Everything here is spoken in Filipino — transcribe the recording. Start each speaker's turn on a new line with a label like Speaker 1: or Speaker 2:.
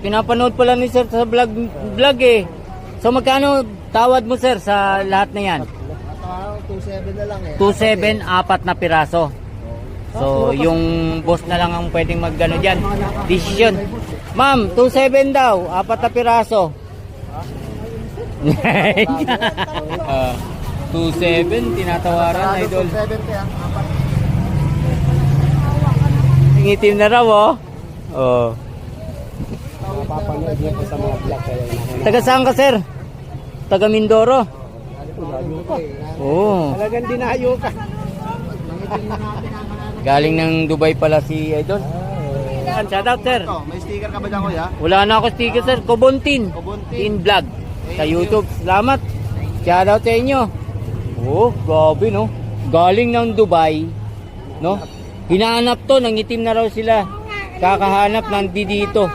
Speaker 1: pinapanood pala ni sir sa vlog eh. So magkano tawad mo sir sa lahat na yan?
Speaker 2: 2.7 na lang eh.
Speaker 1: 2.7, 4 na piraso. So yung boss na lang ang pwedeng maggano dyan. Decision. Ma'am, 2.7 daw, 4 na piraso. 2.7, tinatawaran idol.
Speaker 2: 2.7 kaya.
Speaker 1: Itim na raw oh. Oh.
Speaker 2: Papapanood niyo po sa mga vlog kayo.
Speaker 1: Taga saan ka sir? Taga Mindoro. Oh.
Speaker 2: Talagang dinayo ka.
Speaker 1: Galing ng Dubai pala si idol. Shout out sir.
Speaker 2: May sticker ka ba dyan kuya?
Speaker 1: Wala na ako sticker sir. Kobontin. Tin vlog. Sa YouTube. Salamat. Shout out sa inyo. Oh, grabe no. Galing ng Dubai. No? Hinahanap to. Nangitim na raw sila. Kakahanap ng dito.